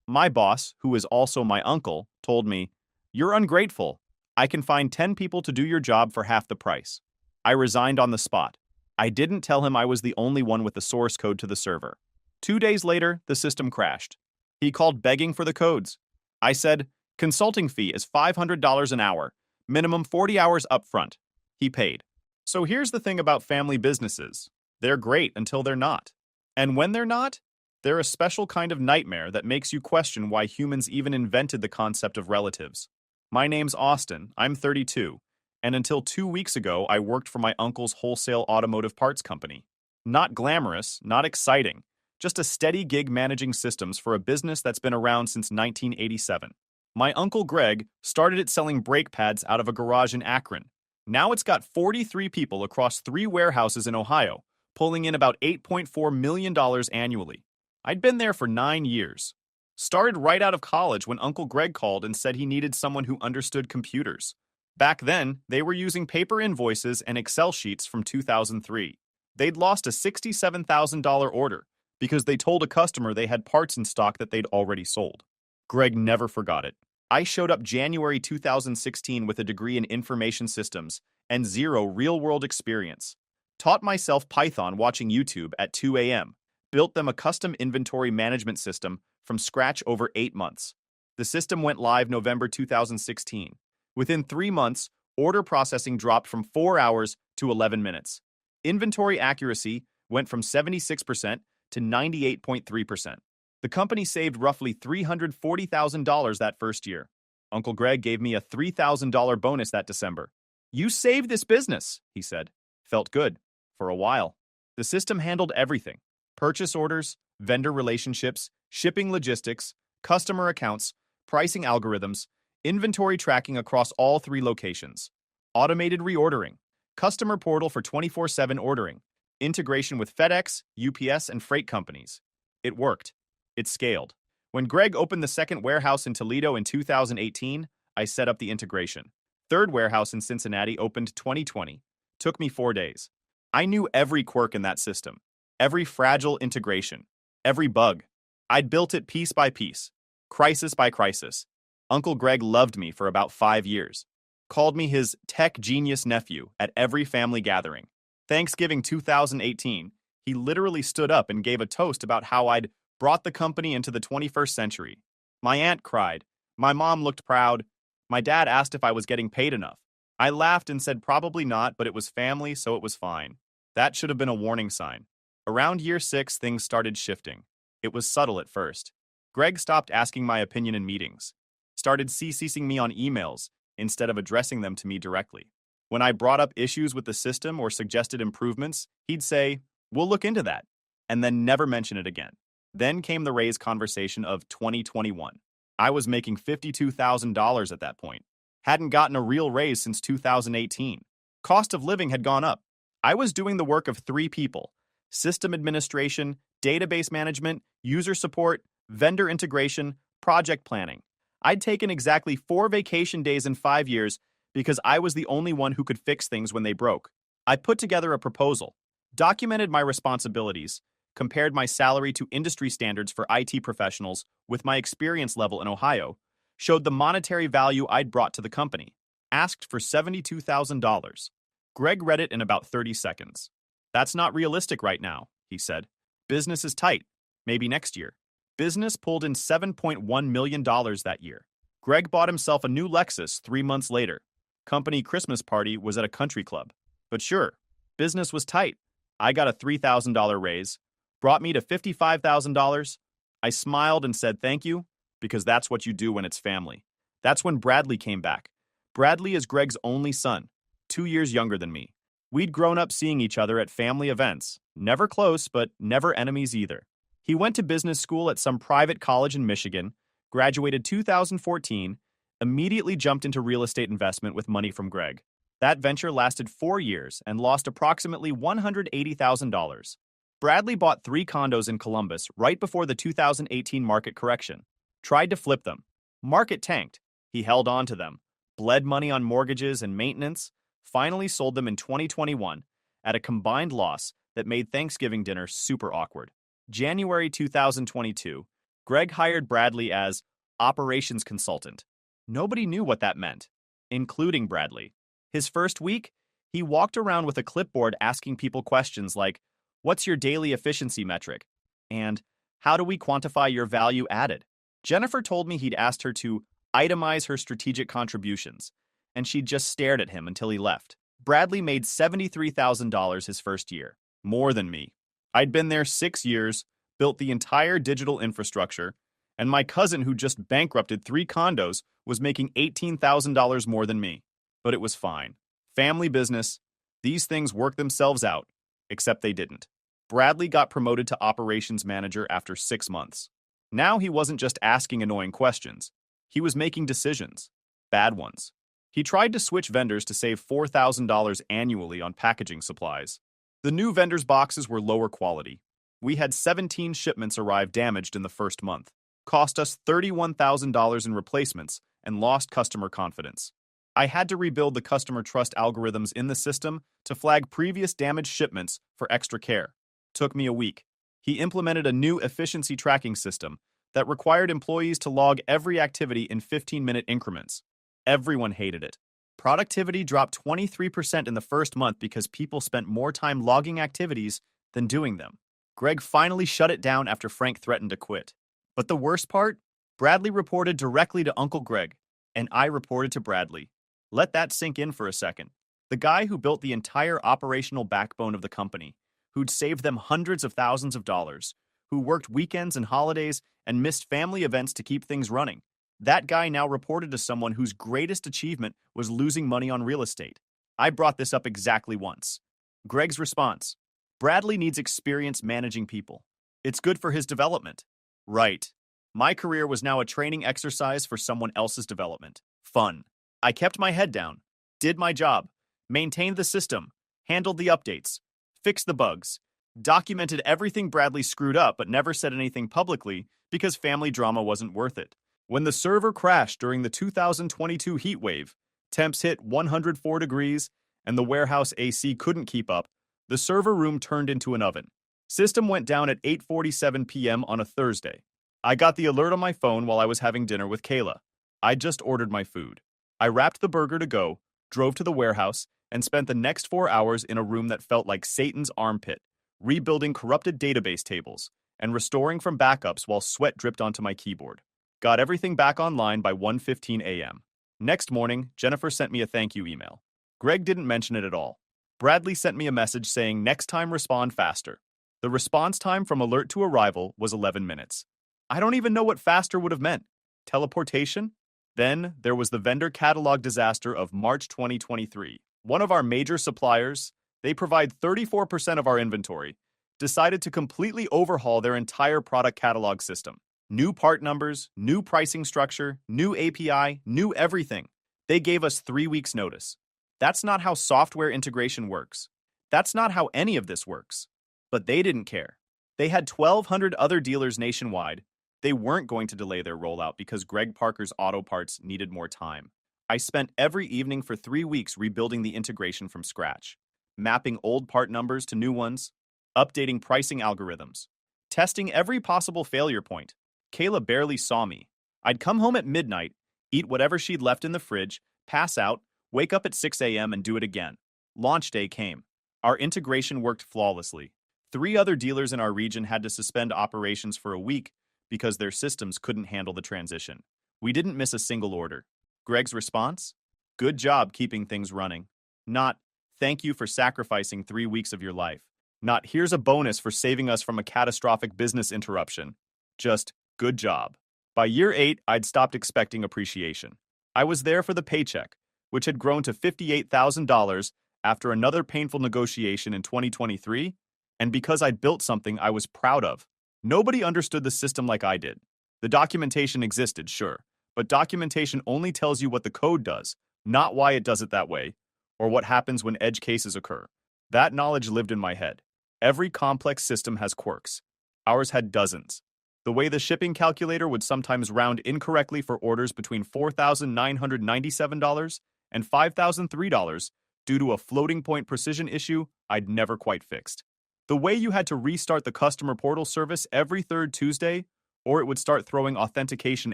My boss, who is also my uncle, told me, "You're ungrateful. I can find 10 people to do your job for half the price." I resigned on the spot. I didn't tell him I was the only one with the source code to the server. 2 days later, the system crashed. He called begging for the codes. I said, "Consulting fee is $500 an hour, minimum 40 hours upfront." He paid. So here's the thing about family businesses. They're great until they're not. And when they're not, they're a special kind of nightmare that makes you question why humans even invented the concept of relatives. My name's Austin, I'm 32, and until 2 weeks ago, I worked for my uncle's wholesale automotive parts company. Not glamorous, not exciting, just a steady gig managing systems for a business that's been around since 1987. My uncle Greg started it selling brake pads out of a garage in Akron. Now it's got 43 people across 3 warehouses in Ohio, pulling in about $8.4 million annually. I'd been there for 9 years. Started right out of college when Uncle Greg called and said he needed someone who understood computers. Back then, they were using paper invoices and Excel sheets from 2003. They'd lost a $67,000 order because they told a customer they had parts in stock that they'd already sold. Greg never forgot it. I showed up January 2016 with a degree in information systems and 0 real-world experience. Taught myself Python watching YouTube at 2 a.m. Built them a custom inventory management system from scratch over 8 months. The system went live November 2016. Within 3 months, order processing dropped from 4 hours to 11 minutes. Inventory accuracy went from 76% to 98.3%. The company saved roughly $340,000 that first year. Uncle Greg gave me a $3,000 bonus that December. "You saved this business," he said. Felt good. For a while. The system handled everything. Purchase orders, vendor relationships, shipping logistics, customer accounts, pricing algorithms, inventory tracking across all 3 locations, automated reordering, customer portal for 24/7 ordering, integration with FedEx, UPS, and freight companies. It worked. It scaled. When Greg opened the second warehouse in Toledo in 2018, I set up the integration. Third warehouse in Cincinnati opened 2020. Took me 4 days. I knew every quirk in that system, every fragile integration, every bug. I'd built it piece by piece, crisis by crisis. Uncle Greg loved me for about 5 years. Called me his tech genius nephew at every family gathering. Thanksgiving 2018, he literally stood up and gave a toast about how I'd brought the company into the 21st century. My aunt cried. My mom looked proud. My dad asked if I was getting paid enough. I laughed and said probably not, but it was family, so it was fine. That should have been a warning sign. Around year 6, things started shifting. It was subtle at first. Greg stopped asking my opinion in meetings. Started CCing me on emails instead of addressing them to me directly. When I brought up issues with the system or suggested improvements, he'd say, "We'll look into that," and then never mention it again. Then came the raise conversation of 2021. I was making $52,000 at that point. Hadn't gotten a real raise since 2018. Cost of living had gone up. I was doing the work of 3 people: system administration, database management, user support, vendor integration, project planning. I'd taken exactly 4 vacation days in 5 years because I was the only one who could fix things when they broke. I put together a proposal, documented my responsibilities, compared my salary to industry standards for IT professionals with my experience level in Ohio, showed the monetary value I'd brought to the company, asked for $72,000. Greg read it in about 30 seconds. "That's not realistic right now," he said. "Business is tight. Maybe next year." Business pulled in $7.1 million that year. Greg bought himself a new Lexus 3 months later. Company Christmas party was at a country club. But sure, business was tight. I got a $3,000 raise, brought me to $55,000. I smiled and said thank you, because that's what you do when it's family. That's when Bradley came back. Bradley is Greg's only son, 2 years younger than me. We'd grown up seeing each other at family events, never close, but never enemies either. He went to business school at some private college in Michigan, graduated 2014, immediately jumped into real estate investment with money from Greg. That venture lasted 4 years and lost approximately $180,000. Bradley bought 3 condos in Columbus right before the 2018 market correction. Tried to flip them. Market tanked. He held on to them. Bled money on mortgages and maintenance. Finally sold them in 2021 at a combined loss that made Thanksgiving dinner super awkward. January 2022, Greg hired Bradley as operations consultant. Nobody knew what that meant, including Bradley. His first week, he walked around with a clipboard asking people questions like, "What's your daily efficiency metric?" And "How do we quantify your value added?" Jennifer told me he'd asked her to itemize her strategic contributions, and she just stared at him until he left. Bradley made $73,000 his first year, more than me. I'd been there 6 years, built the entire digital infrastructure, and my cousin who just bankrupted 3 condos was making $18,000 more than me. But it was fine. Family business. These things work themselves out, except they didn't. Bradley got promoted to operations manager after 6 months. Now he wasn't just asking annoying questions. He was making decisions. Bad ones. He tried to switch vendors to save $4,000 annually on packaging supplies. The new vendors' boxes were lower quality. We had 17 shipments arrive damaged in the first month, cost us $31,000 in replacements, and lost customer confidence. I had to rebuild the customer trust algorithms in the system to flag previous damaged shipments for extra care. Took me a week. He implemented a new efficiency tracking system that required employees to log every activity in 15-minute increments. Everyone hated it. Productivity dropped 23% in the first month because people spent more time logging activities than doing them. Greg finally shut it down after Frank threatened to quit. But the worst part? Bradley reported directly to Uncle Greg, and I reported to Bradley. Let that sink in for a second. The guy who built the entire operational backbone of the company, who'd saved them hundreds of thousands of dollars, who worked weekends and holidays and missed family events to keep things running. That guy now reported to someone whose greatest achievement was losing money on real estate. I brought this up exactly once. Greg's response: Bradley needs experience managing people. It's good for his development. Right. My career was now a training exercise for someone else's development. Fun. I kept my head down, did my job, maintained the system, handled the updates, fixed the bugs, documented everything Bradley screwed up but never said anything publicly because family drama wasn't worth it. When the server crashed during the 2022 heat wave, temps hit 104 degrees, and the warehouse AC couldn't keep up, the server room turned into an oven. System went down at 8:47 p.m. on a Thursday. I got the alert on my phone while I was having dinner with Kayla. I just ordered my food. I wrapped the burger to go, drove to the warehouse, and spent the next 4 hours in a room that felt like Satan's armpit, rebuilding corrupted database tables, and restoring from backups while sweat dripped onto my keyboard. Got everything back online by 1:15 a.m. Next morning, Jennifer sent me a thank you email. Greg didn't mention it at all. Bradley sent me a message saying next time respond faster. The response time from alert to arrival was 11 minutes. I don't even know what faster would have meant. Teleportation? Then there was the vendor catalog disaster of March 2023. One of our major suppliers, they provide 34% of our inventory, decided to completely overhaul their entire product catalog system. New part numbers, new pricing structure, new API, new everything. They gave us 3 weeks' notice. That's not how software integration works. That's not how any of this works. But they didn't care. They had 1,200 other dealers nationwide. They weren't going to delay their rollout because Greg Parker's auto parts needed more time. I spent every evening for 3 weeks rebuilding the integration from scratch, mapping old part numbers to new ones, updating pricing algorithms, testing every possible failure point. Kayla barely saw me. I'd come home at midnight, eat whatever she'd left in the fridge, pass out, wake up at 6 a.m. and do it again. Launch day came. Our integration worked flawlessly. 3 other dealers in our region had to suspend operations for a week because their systems couldn't handle the transition. We didn't miss a single order. Greg's response? Good job keeping things running. Not, thank you for sacrificing 3 weeks of your life. Not, here's a bonus for saving us from a catastrophic business interruption. Just, good job. By year 8, I'd stopped expecting appreciation. I was there for the paycheck, which had grown to $58,000 after another painful negotiation in 2023, and because I'd built something I was proud of. Nobody understood the system like I did. The documentation existed, sure, but documentation only tells you what the code does, not why it does it that way, or what happens when edge cases occur. That knowledge lived in my head. Every complex system has quirks. Ours had dozens. The way the shipping calculator would sometimes round incorrectly for orders between $4,997 and $5,003 due to a floating point precision issue I'd never quite fixed. The way you had to restart the customer portal service every third Tuesday or it would start throwing authentication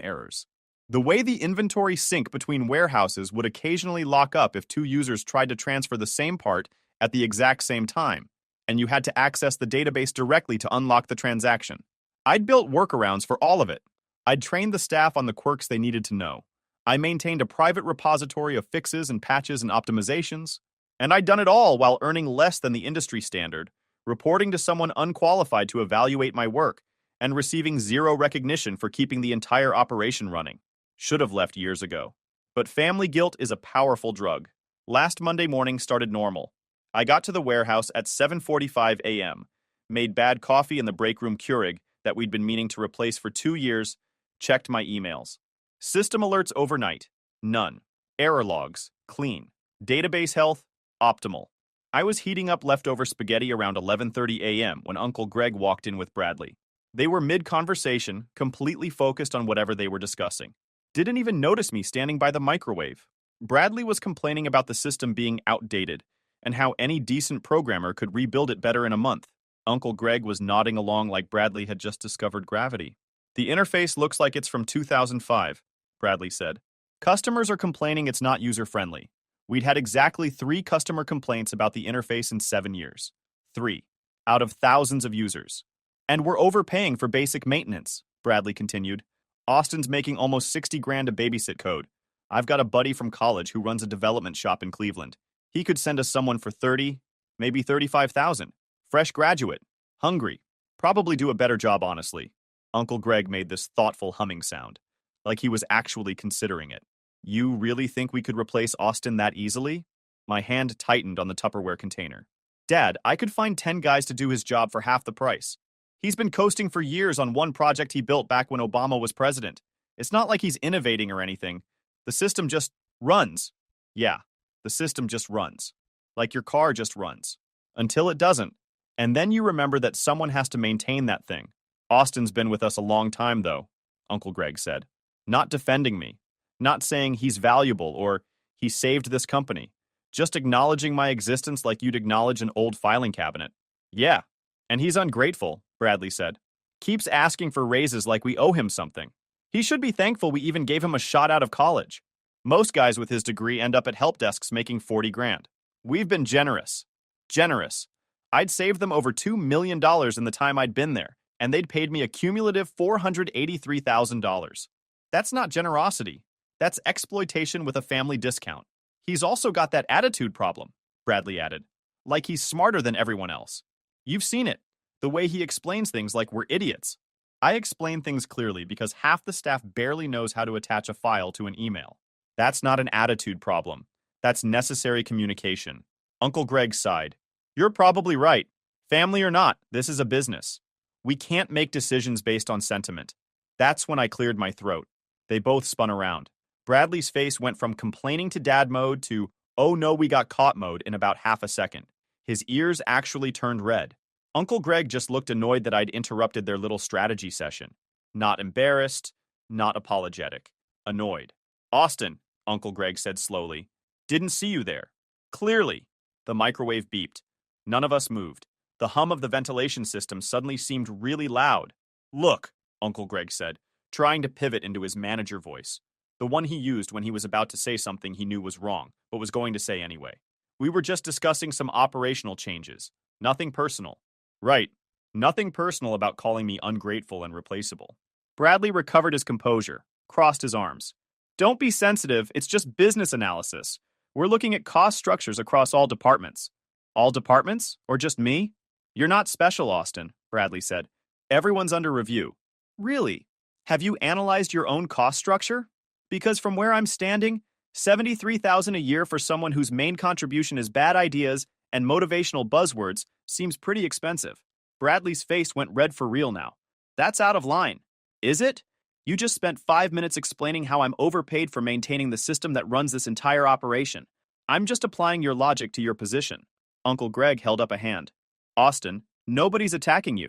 errors. The way the inventory sync between warehouses would occasionally lock up if two users tried to transfer the same part at the exact same time, and you had to access the database directly to unlock the transaction. I'd built workarounds for all of it. I'd trained the staff on the quirks they needed to know. I maintained a private repository of fixes and patches and optimizations, and I'd done it all while earning less than the industry standard, reporting to someone unqualified to evaluate my work, and receiving zero recognition for keeping the entire operation running. Should have left years ago. But family guilt is a powerful drug. Last Monday morning started normal. I got to the warehouse at 7:45 a.m., made bad coffee in the break room Keurig that we'd been meaning to replace for 2 years, checked my emails. System alerts overnight. None. Error logs. Clean. Database health. Optimal. I was heating up leftover spaghetti around 11:30 a.m. when Uncle Greg walked in with Bradley. They were mid-conversation, completely focused on whatever they were discussing. Didn't even notice me standing by the microwave. Bradley was complaining about the system being outdated and how any decent programmer could rebuild it better in a month. Uncle Greg was nodding along like Bradley had just discovered gravity. The interface looks like it's from 2005, Bradley said. Customers are complaining it's not user-friendly. We'd had exactly 3 customer complaints about the interface in 7 years. 3. Out of thousands of users. And we're overpaying for basic maintenance, Bradley continued. Austin's making almost 60 grand to babysit code. I've got a buddy from college who runs a development shop in Cleveland. He could send us someone for 30, maybe 35,000. Fresh graduate. Hungry. Probably do a better job, honestly. Uncle Greg made this thoughtful humming sound, like he was actually considering it. You really think we could replace Austin that easily? My hand tightened on the Tupperware container. Dad, I could find 10 guys to do his job for half the price. He's been coasting for years on one project he built back when Obama was president. It's not like he's innovating or anything. The system just runs. Yeah, the system just runs. Like your car just runs. Until it doesn't. And then you remember that someone has to maintain that thing. Austin's been with us a long time, though, Uncle Greg said. Not defending me. Not saying he's valuable or he saved this company. Just acknowledging my existence like you'd acknowledge an old filing cabinet. Yeah, and he's ungrateful, Bradley said. Keeps asking for raises like we owe him something. He should be thankful we even gave him a shot out of college. Most guys with his degree end up at help desks making 40 grand. We've been generous. Generous. I'd saved them over $2 million in the time I'd been there, and they'd paid me a cumulative $483,000. That's not generosity. That's exploitation with a family discount. He's also got that attitude problem, Bradley added. Like he's smarter than everyone else. You've seen it. The way he explains things like we're idiots. I explain things clearly because half the staff barely knows how to attach a file to an email. That's not an attitude problem. That's necessary communication. Uncle Greg sighed. You're probably right. Family or not, this is a business. We can't make decisions based on sentiment. That's when I cleared my throat. They both spun around. Bradley's face went from complaining to dad mode to, oh no, we got caught mode in about half a second. His ears actually turned red. Uncle Greg just looked annoyed that I'd interrupted their little strategy session. Not embarrassed, not apologetic. Annoyed. Austin, Uncle Greg said slowly. Didn't see you there. Clearly. The microwave beeped. None of us moved. The hum of the ventilation system suddenly seemed really loud. Look, Uncle Greg said, trying to pivot into his manager voice. The one he used when he was about to say something he knew was wrong, but was going to say anyway. We were just discussing some operational changes. Nothing personal. Right. Nothing personal about calling me ungrateful and replaceable. Bradley recovered his composure, crossed his arms. Don't be sensitive, it's just business analysis. We're looking at cost structures across all departments. All departments? Or just me? You're not special, Austin, Bradley said. Everyone's under review. Really? Have you analyzed your own cost structure? Because from where I'm standing, $73,000 a year for someone whose main contribution is bad ideas and motivational buzzwords seems pretty expensive. Bradley's face went red for real now. That's out of line. Is it? You just spent 5 minutes explaining how I'm overpaid for maintaining the system that runs this entire operation. I'm just applying your logic to your position. Uncle Greg held up a hand. Austin, nobody's attacking you.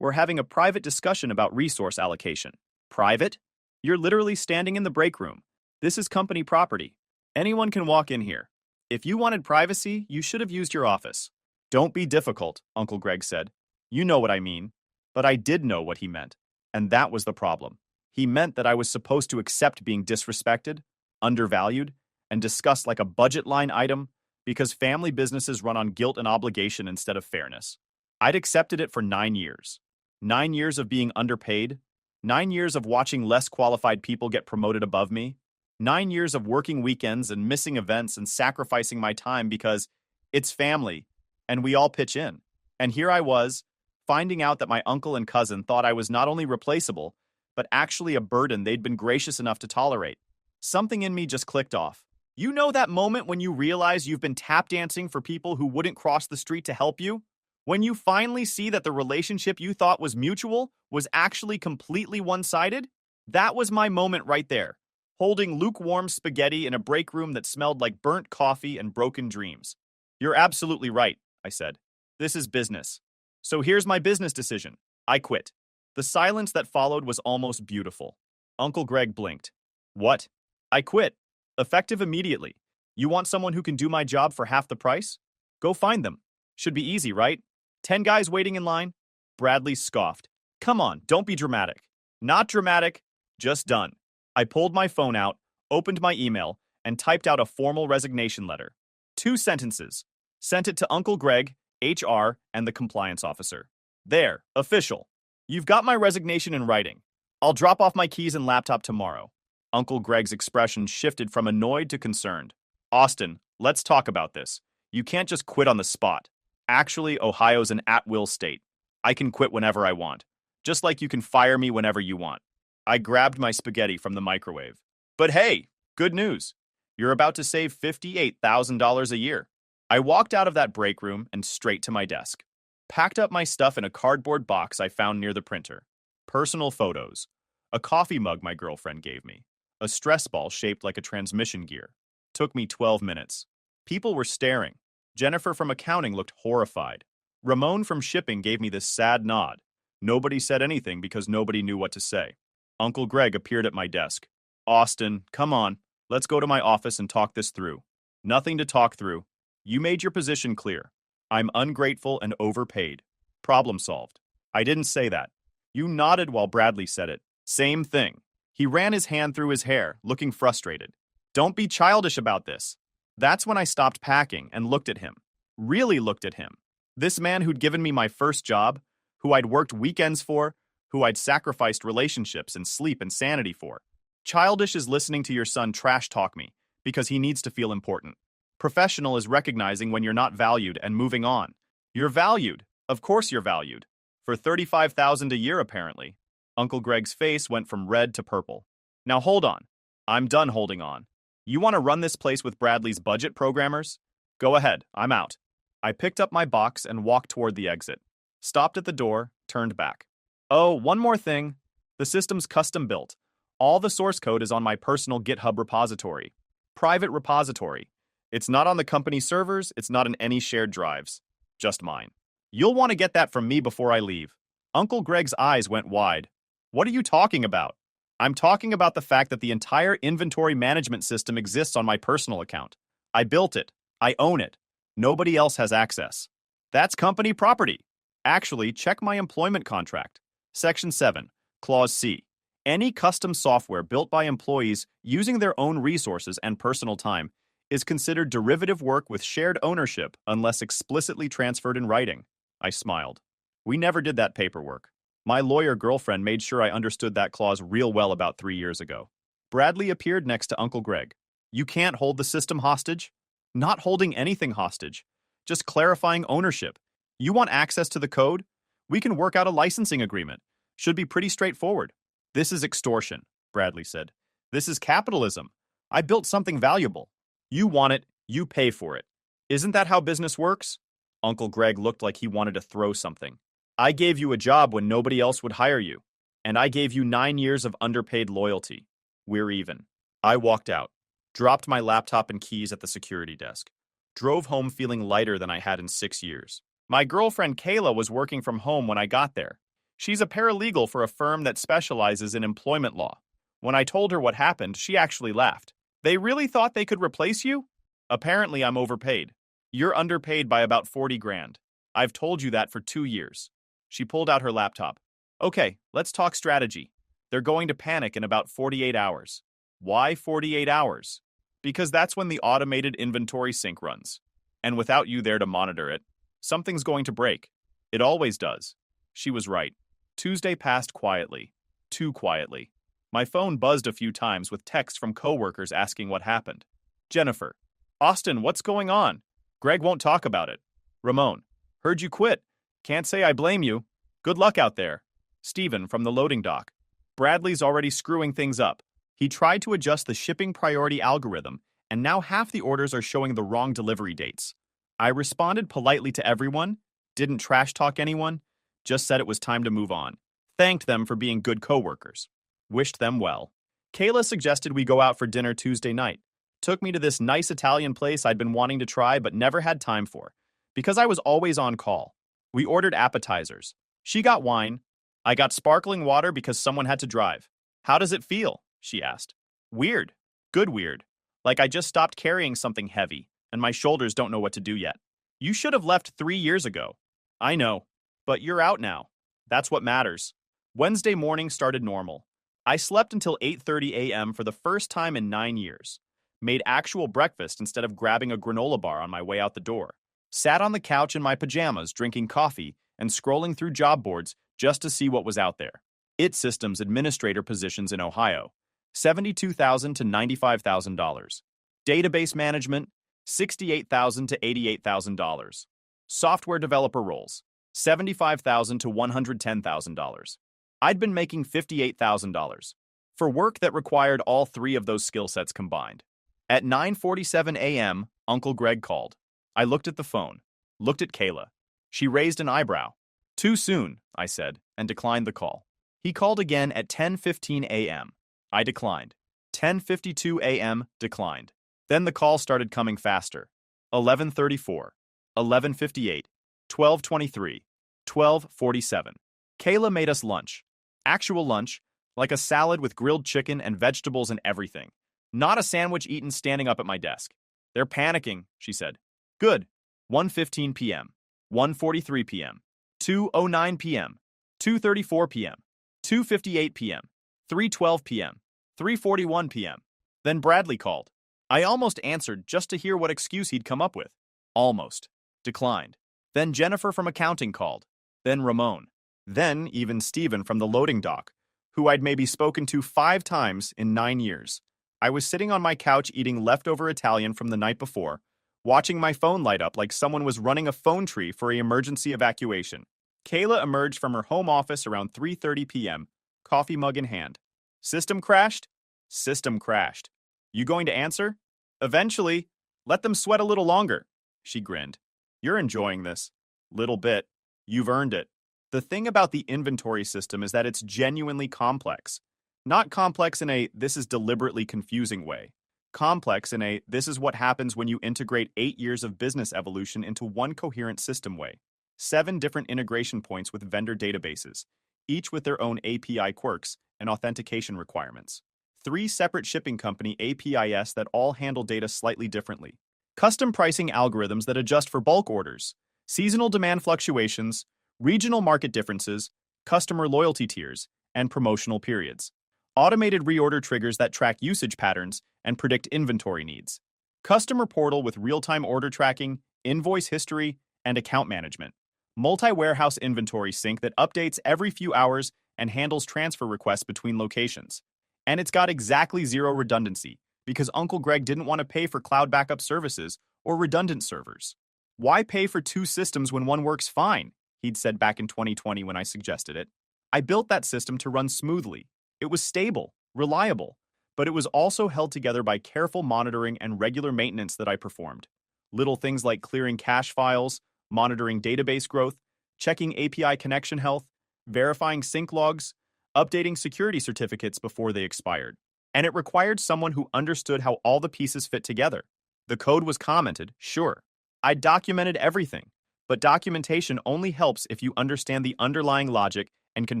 We're having a private discussion about resource allocation. Private? You're literally standing in the break room. This is company property. Anyone can walk in here. If you wanted privacy, you should have used your office. Don't be difficult, Uncle Greg said. You know what I mean. But I did know what he meant. And that was the problem. He meant that I was supposed to accept being disrespected, undervalued, and discussed like a budget line item because family businesses run on guilt and obligation instead of fairness. I'd accepted it for 9 years. 9 years of being underpaid, 9 years of watching less qualified people get promoted above me, 9 years of working weekends and missing events and sacrificing my time because it's family and we all pitch in. And here I was, finding out that my uncle and cousin thought I was not only replaceable, but actually a burden they'd been gracious enough to tolerate. Something in me just clicked off. You know that moment when you realize you've been tap dancing for people who wouldn't cross the street to help you? When you finally see that the relationship you thought was mutual was actually completely one-sided? That was my moment right there, holding lukewarm spaghetti in a break room that smelled like burnt coffee and broken dreams. You're absolutely right, I said. This is business. So here's my business decision. I quit. The silence that followed was almost beautiful. Uncle Greg blinked. What? I quit. Effective immediately. You want someone who can do my job for half the price? Go find them. Should be easy, right? 10 guys waiting in line? Bradley scoffed. Come on, don't be dramatic. Not dramatic, just done. I pulled my phone out, opened my email, and typed out a formal resignation letter. 2 sentences. Sent it to Uncle Greg, HR, and the compliance officer. There, official. You've got my resignation in writing. I'll drop off my keys and laptop tomorrow. Uncle Greg's expression shifted from annoyed to concerned. Austin, let's talk about this. You can't just quit on the spot. Actually, Ohio's an at-will state. I can quit whenever I want. Just like you can fire me whenever you want. I grabbed my spaghetti from the microwave. But hey, good news. You're about to save $58,000 a year. I walked out of that break room and straight to my desk. Packed up my stuff in a cardboard box I found near the printer. Personal photos. A coffee mug my girlfriend gave me. A stress ball shaped like a transmission gear. Took me 12 minutes. People were staring. Jennifer from accounting looked horrified. Ramon from shipping gave me this sad nod. Nobody said anything because nobody knew what to say. Uncle Greg appeared at my desk. Austin, come on. Let's go to my office and talk this through. Nothing to talk through. You made your position clear. I'm ungrateful and overpaid. Problem solved. I didn't say that. You nodded while Bradley said it. Same thing. He ran his hand through his hair, looking frustrated. Don't be childish about this. That's when I stopped packing and looked at him. Really looked at him. This man who'd given me my first job, who I'd worked weekends for, who I'd sacrificed relationships and sleep and sanity for. Childish is listening to your son trash talk me because he needs to feel important. Professional is recognizing when you're not valued and moving on. You're valued. Of course you're valued. For $35,000 a year, apparently. Uncle Greg's face went from red to purple. Now hold on. I'm done holding on. You want to run this place with Bradley's budget programmers? Go ahead, I'm out. I picked up my box and walked toward the exit. Stopped at the door, turned back. Oh, one more thing. The system's custom built. All the source code is on my personal GitHub repository. Private repository. It's not on the company servers, it's not in any shared drives. Just mine. You'll want to get that from me before I leave. Uncle Greg's eyes went wide. What are you talking about? I'm talking about the fact that the entire inventory management system exists on my personal account. I built it. I own it. Nobody else has access. That's company property. Actually, check my employment contract. Section 7, Clause C. Any custom software built by employees using their own resources and personal time is considered derivative work with shared ownership unless explicitly transferred in writing. I smiled. We never did that paperwork. My lawyer girlfriend made sure I understood that clause real well about 3 years ago. Bradley appeared next to Uncle Greg. You can't hold the system hostage? Not holding anything hostage. Just clarifying ownership. You want access to the code? We can work out a licensing agreement. Should be pretty straightforward. This is extortion, Bradley said. This is capitalism. I built something valuable. You want it, you pay for it. Isn't that how business works? Uncle Greg looked like he wanted to throw something. I gave you a job when nobody else would hire you, and I gave you 9 years of underpaid loyalty. We're even. I walked out, dropped my laptop and keys at the security desk, drove home feeling lighter than I had in 6 years. My girlfriend Kayla was working from home when I got there. She's a paralegal for a firm that specializes in employment law. When I told her what happened, she actually laughed. They really thought they could replace you? Apparently I'm overpaid. You're underpaid by about 40 grand. I've told you that for 2 years. She pulled out her laptop. Okay, let's talk strategy. They're going to panic in about 48 hours. Why 48 hours? Because that's when the automated inventory sync runs. And without you there to monitor it, something's going to break. It always does. She was right. Tuesday passed quietly. Too quietly. My phone buzzed a few times with texts from coworkers asking what happened. Jennifer. Austin, what's going on? Greg won't talk about it. Ramon. Heard you quit. Can't say I blame you. Good luck out there. Stephen from the loading dock. Bradley's already screwing things up. He tried to adjust the shipping priority algorithm, and now half the orders are showing the wrong delivery dates. I responded politely to everyone, didn't trash talk anyone, just said it was time to move on. Thanked them for being good coworkers. Wished them well. Kayla suggested we go out for dinner Tuesday night. Took me to this nice Italian place I'd been wanting to try but never had time for, because I was always on call. We ordered appetizers. She got wine. I got sparkling water because someone had to drive. How does it feel? She asked. Weird. Good weird. Like I just stopped carrying something heavy, and my shoulders don't know what to do yet. You should have left 3 years ago. I know. But you're out now. That's what matters. Wednesday morning started normal. I slept until 8:30 a.m. for the first time in 9 years. Made actual breakfast instead of grabbing a granola bar on my way out the door. Sat on the couch in my pajamas drinking coffee and scrolling through job boards just to see what was out there. IT Systems Administrator positions in Ohio, $72,000 to $95,000. Database management, $68,000 to $88,000. Software developer roles, $75,000 to $110,000. I'd been making $58,000 for work that required all three of those skill sets combined. At 9:47 a.m., Uncle Greg called. I looked at the phone, looked at Kayla. She raised an eyebrow. Too soon, I said, and declined the call. He called again at 10:15 a.m. I declined. 10:52 a.m., declined. Then the call started coming faster. 11:34, 11:58, 12:23, 12:47. Kayla made us lunch. Actual lunch, like a salad with grilled chicken and vegetables and everything. Not a sandwich eaten standing up at my desk. They're panicking, she said. Good. 1:15 p.m., 1:43 p.m., 2:09 p.m., 2:34 p.m., 2:58 p.m., 3:12 p.m., 3:41 p.m. Then Bradley called. I almost answered just to hear what excuse he'd come up with. Almost. Declined. Then Jennifer from accounting called. Then Ramon. Then even Stephen from the loading dock, who I'd maybe spoken to 5 times in 9 years. I was sitting on my couch eating leftover Italian from the night before, watching my phone light up like someone was running a phone tree for an emergency evacuation. Kayla emerged from her home office around 3:30 p.m., coffee mug in hand. System crashed? System crashed. You going to answer? Eventually. Let them sweat a little longer. She grinned. You're enjoying this. Little bit. You've earned it. The thing about the inventory system is that it's genuinely complex. Not complex in a this is deliberately confusing way. Complex in a this is what happens when you integrate 8 years of business evolution into one coherent system way. 7 different integration points with vendor databases, each with their own API quirks and authentication requirements. 3 separate shipping company APIs that all handle data slightly differently. Custom pricing algorithms that adjust for bulk orders, seasonal demand fluctuations, regional market differences, customer loyalty tiers, and promotional periods. Automated reorder triggers that track usage patterns and predict inventory needs. Customer portal with real-time order tracking, invoice history, and account management. Multi-warehouse inventory sync that updates every few hours and handles transfer requests between locations. And it's got exactly 0 redundancy, because Uncle Greg didn't want to pay for cloud backup services or redundant servers. Why pay for 2 systems when one works fine? He'd said back in 2020 when I suggested it. I built that system to run smoothly. It was stable, reliable, but it was also held together by careful monitoring and regular maintenance that I performed. Little things like clearing cache files, monitoring database growth, checking API connection health, verifying sync logs, updating security certificates before they expired. And it required someone who understood how all the pieces fit together. The code was commented, sure. I documented everything, but documentation only helps if you understand the underlying logic and can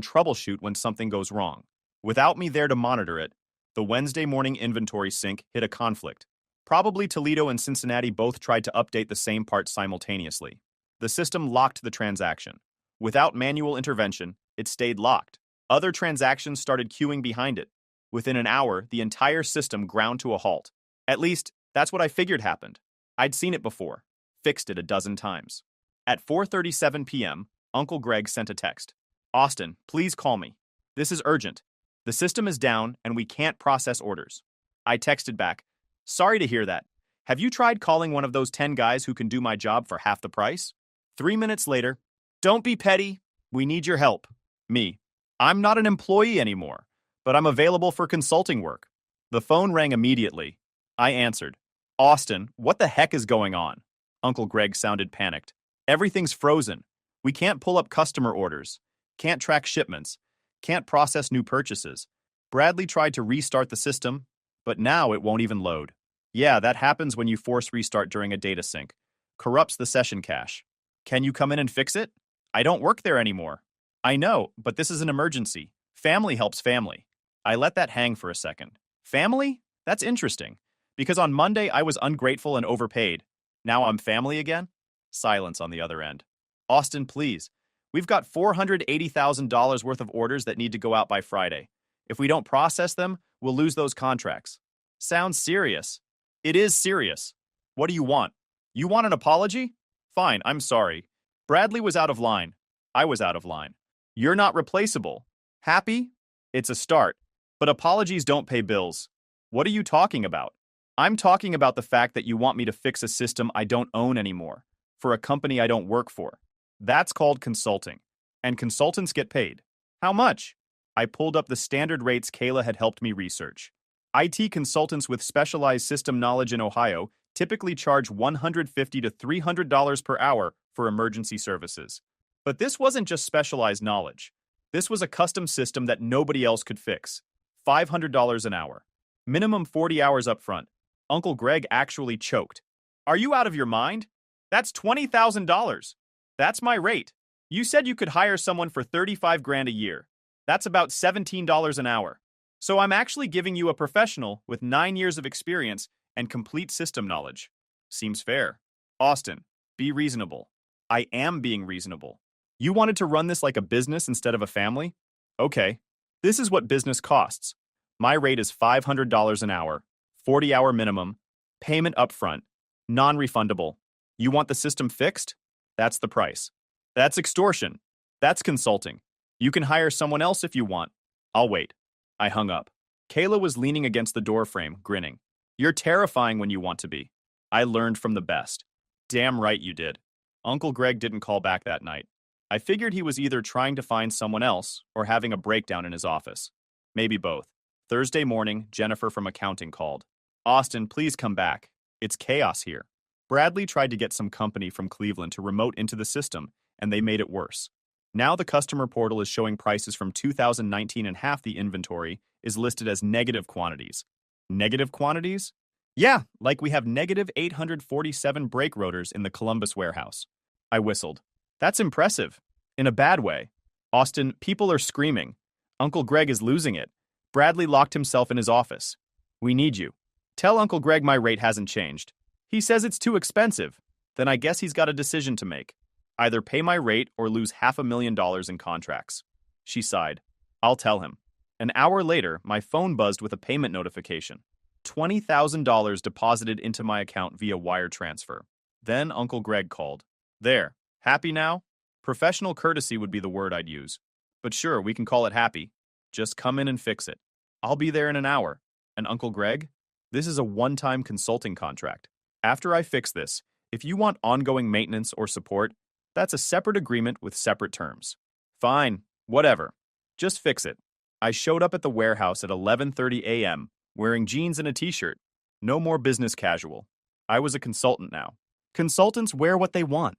troubleshoot when something goes wrong. Without me there to monitor it, the Wednesday morning inventory sync hit a conflict. Probably Toledo and Cincinnati both tried to update the same part simultaneously. The system locked the transaction. Without manual intervention, It stayed locked. Other transactions started queuing behind it. Within an hour, the entire system ground to a halt. At least, that's what I figured happened. I'd seen it before, fixed it a dozen times. At 4:37 p.m., Uncle Greg sent a text. Austin, please call me. This is urgent. The system is down and we can't process orders. I texted back, sorry to hear that. Have you tried calling one of those 10 guys who can do my job for half the price? 3 minutes later, don't be petty. We need your help. Me. I'm not an employee anymore, but I'm available for consulting work. The phone rang immediately. I answered. Austin, what the heck is going on? Uncle Greg sounded panicked. Everything's frozen. We can't pull up customer orders. Can't track shipments. Can't process new purchases. Bradley tried to restart the system, but now it won't even load. Yeah, that happens when you force restart during a data sync. Corrupts the session cache. Can you come in and fix it? I don't work there anymore. I know, but this is an emergency. Family helps family. I let that hang for a second. Family? That's interesting. Because on Monday I was ungrateful and overpaid. Now I'm family again? Silence on the other end. Austin, please. We've got $480,000 worth of orders that need to go out by Friday. If we don't process them, we'll lose those contracts. Sounds serious. It is serious. What do you want? You want an apology? Fine, I'm sorry. Bradley was out of line. I was out of line. You're not replaceable. Happy? It's a start. But apologies don't pay bills. What are you talking about? I'm talking about the fact that you want me to fix a system I don't own anymore, for a company I don't work for. That's called consulting. And consultants get paid. How much? I pulled up the standard rates Kayla had helped me research. IT consultants with specialized system knowledge in Ohio typically charge $150 to $300 per hour for emergency services. But this wasn't just specialized knowledge. This was a custom system that nobody else could fix. $500 an hour. Minimum 40 hours up front. Uncle Greg actually choked. Are you out of your mind? That's $20,000. That's my rate. You said you could hire someone for $35,000 a year. That's about $17 an hour. So I'm actually giving you a professional with 9 years of experience and complete system knowledge. Seems fair. Austin, be reasonable. I am being reasonable. You wanted to run this like a business instead of a family? Okay. This is what business costs. My rate is $500 an hour, 40-hour minimum, payment upfront, non-refundable. You want the system fixed? That's the price. That's extortion. That's consulting. You can hire someone else if you want. I'll wait. I hung up. Kayla was leaning against the doorframe, grinning. You're terrifying when you want to be. I learned from the best. Damn right you did. Uncle Greg didn't call back that night. I figured he was either trying to find someone else or having a breakdown in his office. Maybe both. Thursday morning, Jennifer from accounting called. Austin, please come back. It's chaos here. Bradley tried to get some company from Cleveland to remote into the system, and they made it worse. Now the customer portal is showing prices from 2019 and half the inventory is listed as negative quantities. Negative quantities? Yeah, like we have negative 847 brake rotors in the Columbus warehouse. I whistled. That's impressive. In a bad way. Austin, people are screaming. Uncle Greg is losing it. Bradley locked himself in his office. We need you. Tell Uncle Greg my rate hasn't changed. He says it's too expensive. Then I guess he's got a decision to make. Either pay my rate or lose $500,000 in contracts. She sighed. I'll tell him. An hour later, my phone buzzed with a payment notification. $20,000 deposited into my account via wire transfer. Then Uncle Greg called. There. Happy now? Professional courtesy would be the word I'd use. But sure, we can call it happy. Just come in and fix it. I'll be there in an hour. And Uncle Greg? This is a one-time consulting contract. After I fix this, if you want ongoing maintenance or support, that's a separate agreement with separate terms. Fine, whatever. Just fix it. I showed up at the warehouse at 11:30 a.m., wearing jeans and a t-shirt. No more business casual. I was a consultant now. Consultants wear what they want.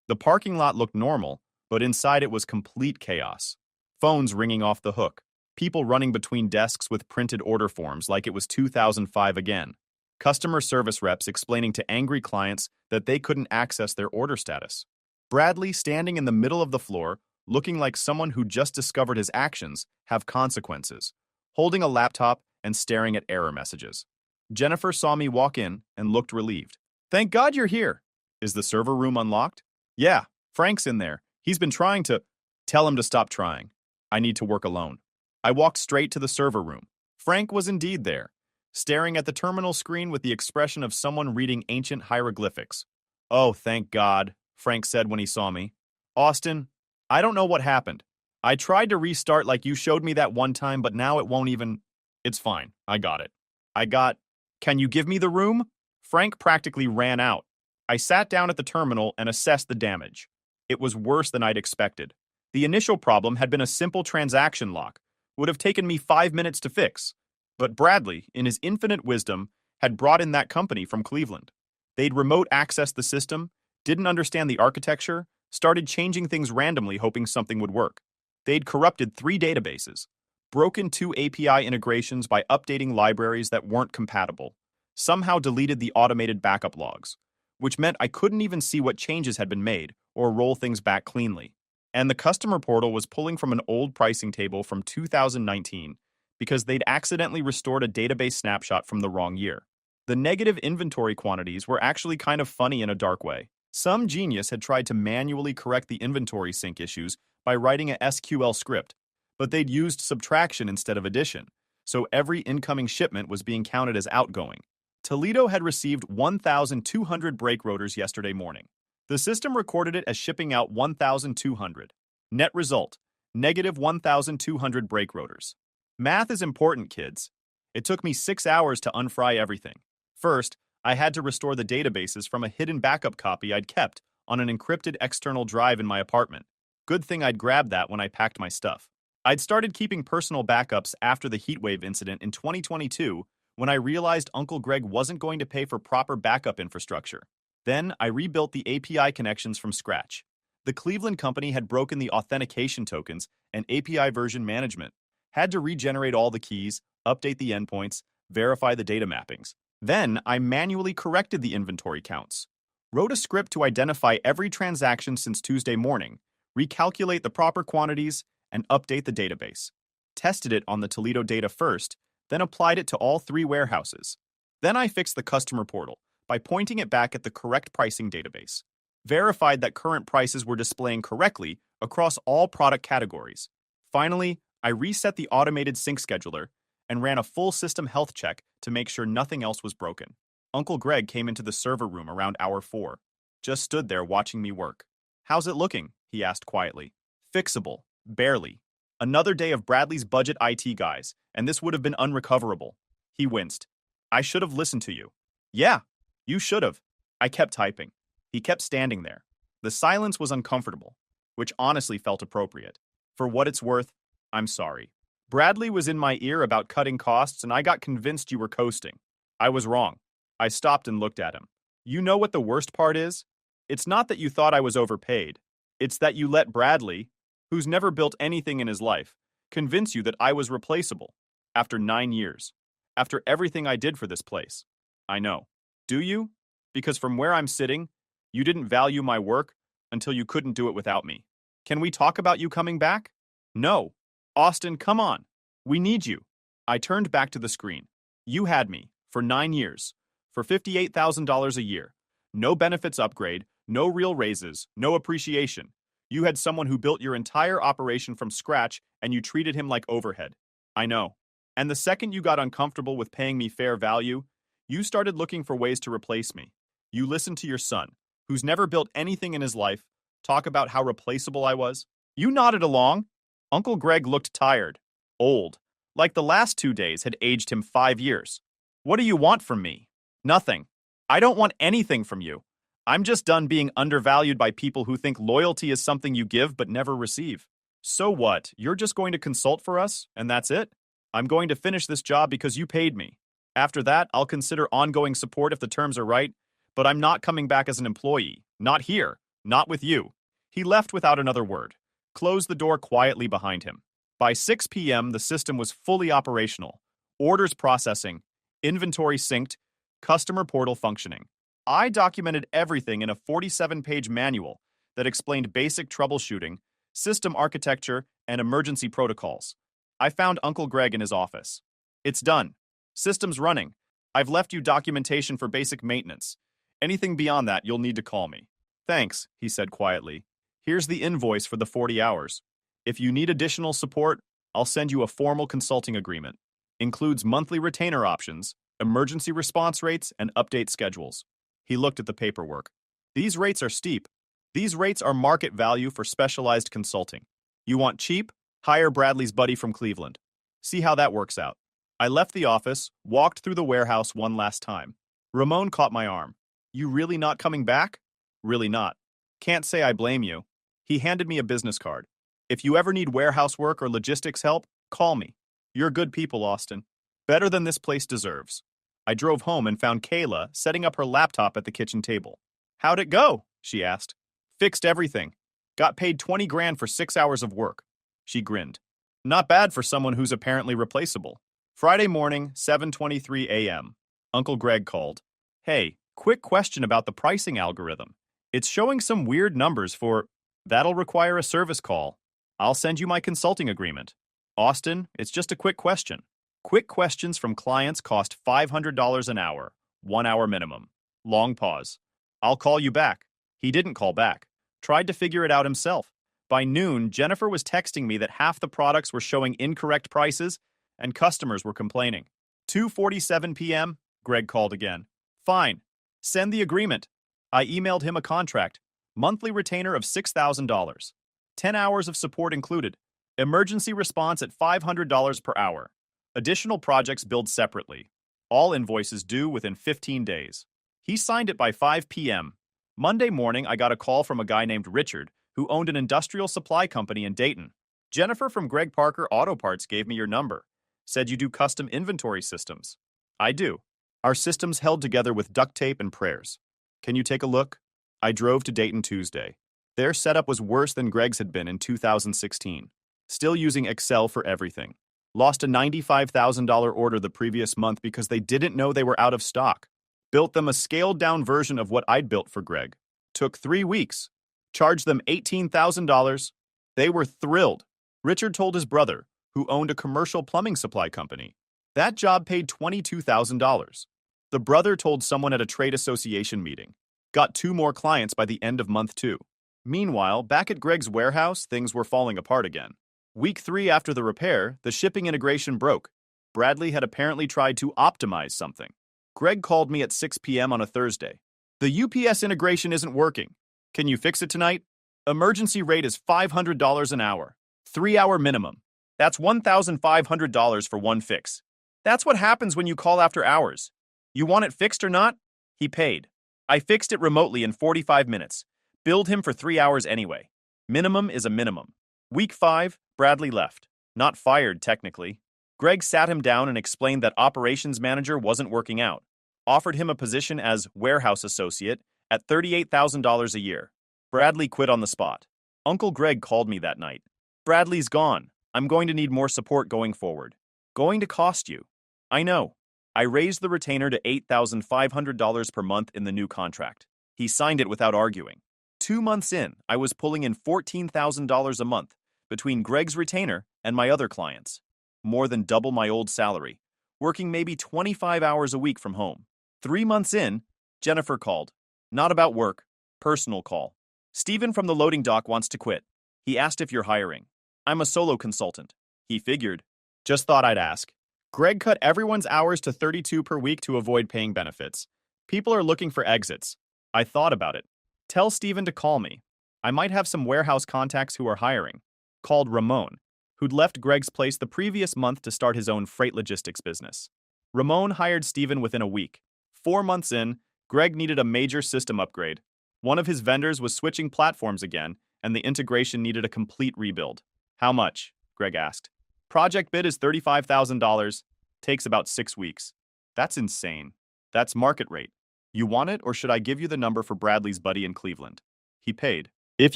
The parking lot looked normal, but inside it was complete chaos. Phones ringing off the hook. People running between desks with printed order forms like it was 2005 again. Customer service reps explaining to angry clients that they couldn't access their order status. Bradley standing in the middle of the floor, looking like someone who just discovered his actions have consequences, holding a laptop and staring at error messages. Jennifer saw me walk in and looked relieved. Thank God you're here. Is the server room unlocked? Yeah, Frank's in there. He's been trying to... Tell him to stop trying. I need to work alone. I walked straight to the server room. Frank was indeed there, staring at the terminal screen with the expression of someone reading ancient hieroglyphics. Oh, thank God, Frank said when he saw me. Austin, I don't know what happened. I tried to restart like you showed me that one time, but now it won't even. It's fine. I got it. I got. Can you give me the room? Frank practically ran out. I sat down at the terminal and assessed the damage. It was worse than I'd expected. The initial problem had been a simple transaction lock. Would have taken me 5 minutes to fix. But Bradley, in his infinite wisdom, had brought in that company from Cleveland. They'd remote accessed the system, didn't understand the architecture, started changing things randomly hoping something would work. They'd corrupted 3 databases, broken 2 API integrations by updating libraries that weren't compatible, somehow deleted the automated backup logs, which meant I couldn't even see what changes had been made or roll things back cleanly. And the customer portal was pulling from an old pricing table from 2019 because they'd accidentally restored a database snapshot from the wrong year. The negative inventory quantities were actually kind of funny in a dark way. Some genius had tried to manually correct the inventory sync issues by writing a SQL script, but they'd used subtraction instead of addition, so every incoming shipment was being counted as outgoing. Toledo had received 1,200 brake rotors yesterday morning. The system recorded it as shipping out 1,200. Net result, negative 1,200 brake rotors. Math is important, kids. It took me 6 hours to unfry everything. First, I had to restore the databases from a hidden backup copy I'd kept on an encrypted external drive in my apartment. Good thing I'd grabbed that when I packed my stuff. I'd started keeping personal backups after the heatwave incident in 2022 when I realized Uncle Greg wasn't going to pay for proper backup infrastructure. Then I rebuilt the API connections from scratch. The Cleveland company had broken the authentication tokens and API version management, had to regenerate all the keys, update the endpoints, verify the data mappings. Then I manually corrected the inventory counts, wrote a script to identify every transaction since Tuesday morning, recalculate the proper quantities, and update the database. Tested it on the Toledo data first, then applied it to all 3 warehouses. Then I fixed the customer portal by pointing it back at the correct pricing database. Verified that current prices were displaying correctly across all product categories. Finally, I reset the automated sync scheduler and ran a full system health check to make sure nothing else was broken. Uncle Greg came into the server room around hour 4. Just stood there watching me work. How's it looking? He asked quietly. Fixable. Barely. Another day of Bradley's budget IT guys, and this would have been unrecoverable. He winced. I should have listened to you. Yeah, you should have. I kept typing. He kept standing there. The silence was uncomfortable, which honestly felt appropriate. For what it's worth, I'm sorry. Bradley was in my ear about cutting costs, and I got convinced you were coasting. I was wrong. I stopped and looked at him. You know what the worst part is? It's not that you thought I was overpaid. It's that you let Bradley, who's never built anything in his life, convince you that I was replaceable. After 9 years. After everything I did for this place. I know. Do you? Because from where I'm sitting, you didn't value my work until you couldn't do it without me. Can we talk about you coming back? No. Austin, come on. We need you. I turned back to the screen. You had me, for 9 years, for $58,000 a year. No benefits upgrade, no real raises, no appreciation. You had someone who built your entire operation from scratch and you treated him like overhead. I know. And the second you got uncomfortable with paying me fair value, you started looking for ways to replace me. You listened to your son, who's never built anything in his life, talk about how replaceable I was. You nodded along. Uncle Greg looked tired, old, like the last 2 days had aged him 5 years. What do you want from me? Nothing. I don't want anything from you. I'm just done being undervalued by people who think loyalty is something you give but never receive. So what? You're just going to consult for us, and that's it? I'm going to finish this job because you paid me. After that, I'll consider ongoing support if the terms are right, but I'm not coming back as an employee. Not here. Not with you. He left without another word, closed the door quietly behind him. By 6 p.m., the system was fully operational. Orders processing, inventory synced, customer portal functioning. I documented everything in a 47-page manual that explained basic troubleshooting, system architecture, and emergency protocols. I found Uncle Greg in his office. It's done. System's running. I've left you documentation for basic maintenance. Anything beyond that, you'll need to call me. Thanks, he said quietly. Here's the invoice for the 40 hours. If you need additional support, I'll send you a formal consulting agreement. Includes monthly retainer options, emergency response rates, and update schedules. He looked at the paperwork. These rates are steep. These rates are market value for specialized consulting. You want cheap? Hire Bradley's buddy from Cleveland. See how that works out. I left the office, walked through the warehouse one last time. Ramon caught my arm. You really not coming back? Really not. Can't say I blame you. He handed me a business card. If you ever need warehouse work or logistics help, call me. You're good people, Austin. Better than this place deserves. I drove home and found Kayla setting up her laptop at the kitchen table. How'd it go? She asked. Fixed everything. Got paid 20 grand for 6 hours of work. She grinned. Not bad for someone who's apparently replaceable. Friday morning, 7:23 a.m. Uncle Greg called. Hey, quick question about the pricing algorithm. It's showing some weird numbers for... That'll require a service call. I'll send you my consulting agreement. Austin, it's just a quick question. Quick questions from clients cost $500 an hour, 1 hour minimum. Long pause. I'll call you back. He didn't call back. Tried to figure it out himself. By noon, Jennifer was texting me that half the products were showing incorrect prices and customers were complaining. 2:47 p.m., Greg called again. Fine. Send the agreement. I emailed him a contract. Monthly retainer of $6,000. 10 hours of support included. Emergency response at $500 per hour. Additional projects billed separately. All invoices due within 15 days. He signed it by 5 p.m. Monday morning, I got a call from a guy named Richard, who owned an industrial supply company in Dayton. Jennifer from Greg Parker Auto Parts gave me your number. Said you do custom inventory systems. I do. Our systems held together with duct tape and prayers. Can you take a look? I drove to Dayton Tuesday. Their setup was worse than Greg's had been in 2016. Still using Excel for everything. Lost a $95,000 order the previous month because they didn't know they were out of stock. Built them a scaled-down version of what I'd built for Greg. Took 3 weeks. Charged them $18,000. They were thrilled. Richard told his brother, who owned a commercial plumbing supply company. That job paid $22,000. The brother told someone at a trade association meeting. Got 2 more clients by the end of month 2. Meanwhile, back at Greg's warehouse, things were falling apart again. Week 3 after the repair, the shipping integration broke. Bradley had apparently tried to optimize something. Greg called me at 6 p.m. on a Thursday. The UPS integration isn't working. Can you fix it tonight? Emergency rate is $500 an hour. 3-hour minimum. That's $1,500 for one fix. That's what happens when you call after hours. You want it fixed or not? He paid. I fixed it remotely in 45 minutes. Billed him for 3 hours anyway. Minimum is a minimum. Week 5, Bradley left. Not fired, technically. Greg sat him down and explained that operations manager wasn't working out. Offered him a position as warehouse associate at $38,000 a year. Bradley quit on the spot. Uncle Greg called me that night. Bradley's gone. I'm going to need more support going forward. Going to cost you. I know. I raised the retainer to $8,500 per month in the new contract. He signed it without arguing. 2 months in, I was pulling in $14,000 a month between Greg's retainer and my other clients. More than double my old salary. Working maybe 25 hours a week from home. 3 months in, Jennifer called. Not about work. Personal call. Steven from the loading dock wants to quit. He asked if you're hiring. I'm a solo consultant. He figured. Just thought I'd ask. Greg cut everyone's hours to 32 per week to avoid paying benefits. People are looking for exits. I thought about it. Tell Steven to call me. I might have some warehouse contacts who are hiring. Called Ramon, who'd left Greg's place the previous month to start his own freight logistics business. Ramon hired Steven within a week. 4 months in, Greg needed a major system upgrade. One of his vendors was switching platforms again, and the integration needed a complete rebuild. How much? Greg asked. Project bid is $35,000. Takes about 6 weeks. That's insane. That's market rate. You want it, or should I give you the number for Bradley's buddy in Cleveland? He paid. If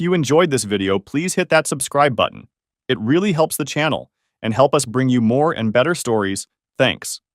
you enjoyed this video, please hit that subscribe button. It really helps the channel and help us bring you more and better stories. Thanks.